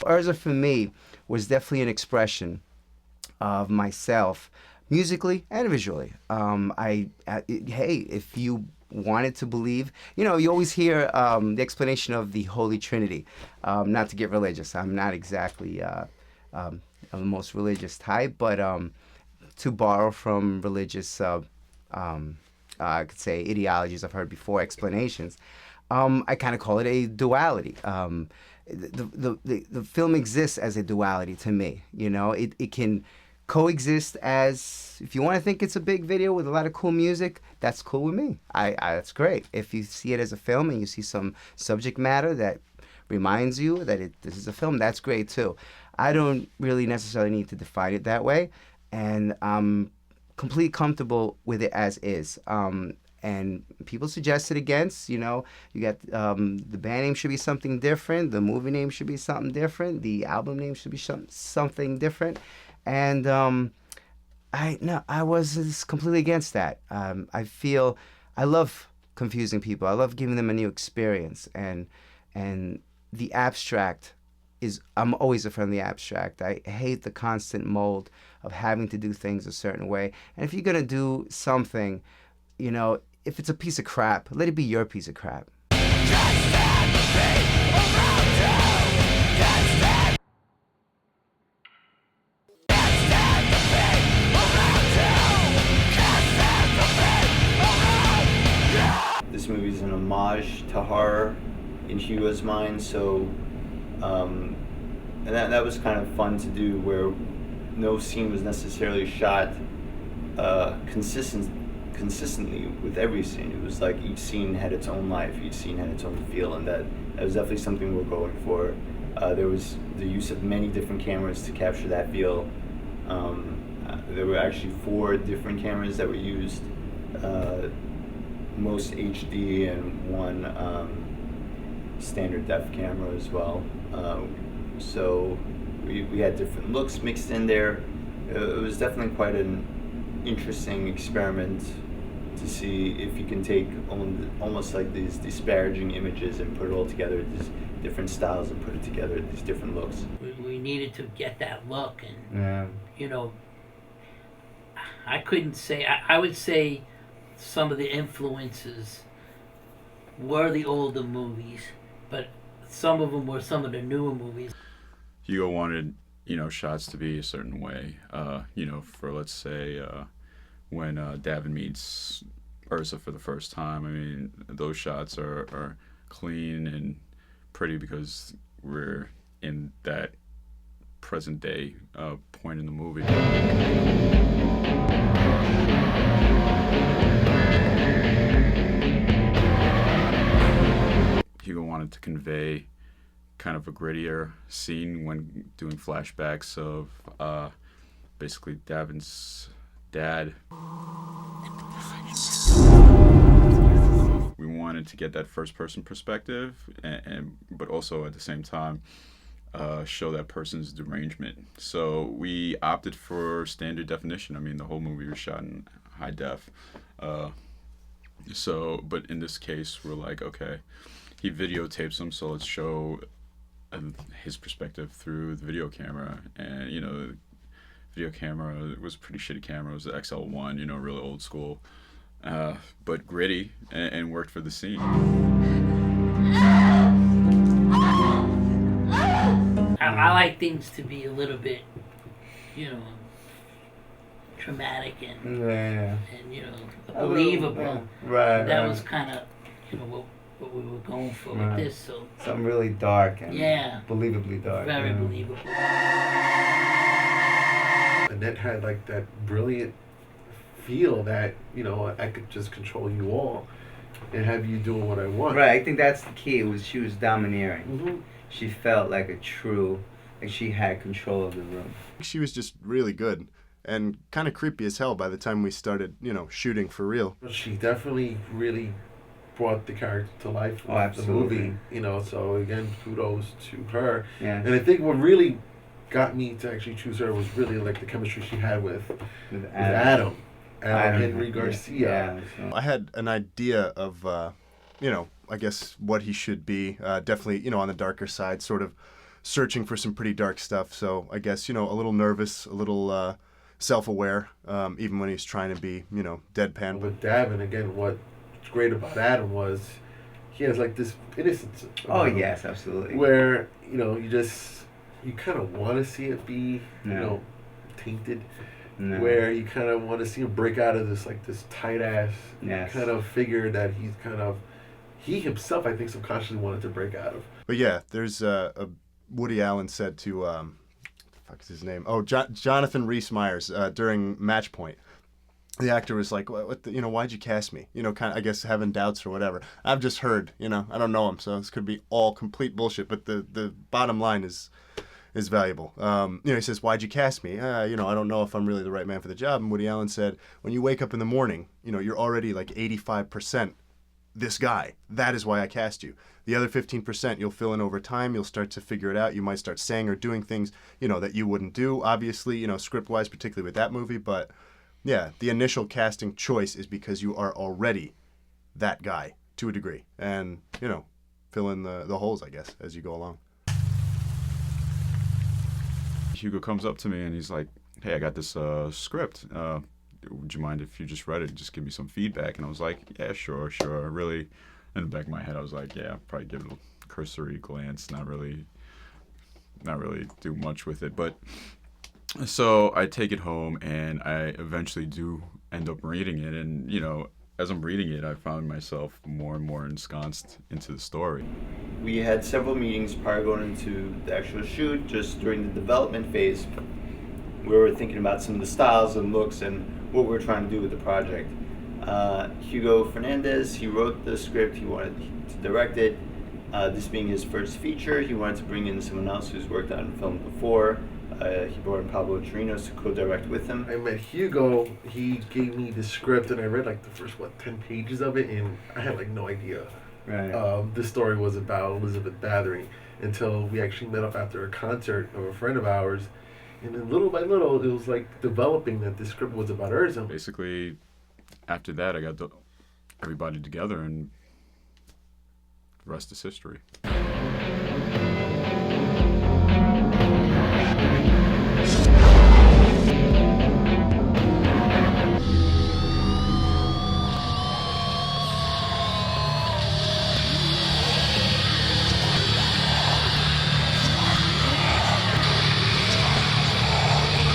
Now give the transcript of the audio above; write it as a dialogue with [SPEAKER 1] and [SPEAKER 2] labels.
[SPEAKER 1] ERZA for me was definitely an expression of myself, musically and visually. Hey, if you wanted to believe, you always hear the explanation of the Holy Trinity. Not to get religious, I'm not exactly of the most religious type, but to borrow from religious, I could say, ideologies I've heard before, explanations, I kind of call it a duality. The film exists as a duality to me. It can coexist as, if you want to think it's a big video with a lot of cool music, that's cool with me. That's great. If you see it as a film and you see some subject matter that reminds you that this is a film, that's great too. I don't really necessarily need to define it that way, and I'm completely comfortable with it as is. And people suggested against, you got the band name should be something different, the movie name should be something different, the album name should be something different, and I was just completely against that. I love confusing people. I love giving them a new experience, and the abstract I'm always a friend of the abstract. I hate the constant mold of having to do things a certain way. And if you're gonna do something, if it's a piece of crap, let it be your piece of crap.
[SPEAKER 2] This movie is an homage to horror in Hugo's mind, so and that was kind of fun to do, where no scene was necessarily shot consistently with every scene. It was like each scene had its own life, each scene had its own feel, and that was definitely something we're going for. There was the use of many different cameras to capture that feel. There were actually 4 different cameras that were used, most HD and 1 standard def camera as well. So we had different looks mixed in there. It was definitely quite an interesting experiment to see if you can take almost like these disparaging images and put it all together, these different styles, and put it together, these different looks.
[SPEAKER 3] We needed to get that look, and
[SPEAKER 1] Yeah.
[SPEAKER 3] I couldn't say, I would say some of the influences were the older movies, but some of them were some of the newer movies.
[SPEAKER 4] Hugo wanted, shots to be a certain way. For, let's say, when Davin meets ERZA for the first time, I mean, those shots are clean and pretty because we're in that present day point in the movie. Hugo wanted to convey kind of a grittier scene when doing flashbacks of basically Davin's dad. We wanted to get that first-person perspective, but also at the same time show that person's derangement. So we opted for standard definition. I mean, the whole movie was shot in high def. But in this case, we're like, okay, he videotapes him, so let's show his perspective through the video camera. And the video camera was a pretty shitty camera. It was the XL1, really old school, but gritty and worked for the scene.
[SPEAKER 3] I like things to be a little bit, dramatic and believable.
[SPEAKER 1] Right.
[SPEAKER 3] That was kind of what we were going for with this. So
[SPEAKER 1] something really dark and believably dark.
[SPEAKER 3] Very believable.
[SPEAKER 5] Annette had like that brilliant feel that I could just control you all and have you doing what I want.
[SPEAKER 1] Right. I think that's the key. She was domineering.
[SPEAKER 5] Mm-hmm.
[SPEAKER 1] She felt like she had control of the room.
[SPEAKER 6] She was just really good and kind of creepy as hell by the time we started, shooting for real.
[SPEAKER 5] She definitely really brought the character to life with the movie, so again, kudos to her.
[SPEAKER 1] Yeah.
[SPEAKER 5] And I think what really got me to actually choose her was really like the chemistry she had with Adam Henry Garcia.
[SPEAKER 1] Yeah, so.
[SPEAKER 6] I had an idea of, I guess what he should be, definitely, on the darker side, sort of searching for some pretty dark stuff. So I guess, a little nervous, a little self-aware, even when he's trying to be, deadpan.
[SPEAKER 5] With Davin, again, what's great about Adam was he has like this innocence.
[SPEAKER 1] Oh
[SPEAKER 5] about him,
[SPEAKER 1] yes, absolutely.
[SPEAKER 5] Where you kind of want to see it be tainted.
[SPEAKER 1] No.
[SPEAKER 5] Where you kind of want to see him break out of this tight ass
[SPEAKER 1] Yes.
[SPEAKER 5] kind of figure that he himself, I think, subconsciously wanted to break out of.
[SPEAKER 6] But yeah, there's a Woody Allen said to fuck is his name? Oh, Jonathan Rhys Meyers during Match Point. The actor was like, "What? Why'd you cast me? Kind of, I guess, having doubts or whatever." I've just heard, I don't know him, so this could be all complete bullshit. But the bottom line is valuable. He says, "Why'd you cast me?" I don't know if I'm really the right man for the job. And Woody Allen said, "When you wake up in the morning, you're already like 85% this guy. That is why I cast you. The other 15% you'll fill in over time. You'll start to figure it out. You might start saying or doing things, that you wouldn't do. Obviously, script-wise, particularly with that movie. But yeah, the initial casting choice is because you are already that guy to a degree, and fill in the holes, I guess, as you go along."
[SPEAKER 4] Hugo comes up to me and he's like, "Hey, I got this script. Would you mind if you just read it and just give me some feedback?" And I was like, "Yeah, sure." Really, in the back of my head, I was like, "Yeah, I'll probably give it a cursory glance, not really do much with it." But so I take it home and I eventually do end up reading it, and as I'm reading it, I found myself more and more ensconced into the story.
[SPEAKER 2] We had several meetings prior to going into the actual shoot, just during the development phase, where we were thinking about some of the styles and looks and what we were trying to do with the project. Hugo Fernandez, he wrote the script, he wanted to direct it. This being his first feature, he wanted to bring in someone else who's worked on film before. He brought in Pablo Chirinos to co-direct with him.
[SPEAKER 5] I met Hugo, he gave me the script and I read like the first 10 pages of it, and I had like no idea this story was about Elizabeth Bathory until we actually met up after a concert of a friend of ours, and then little by little it was like developing that this script was about ERZA.
[SPEAKER 4] Basically, after that, I got everybody together, and the rest is history.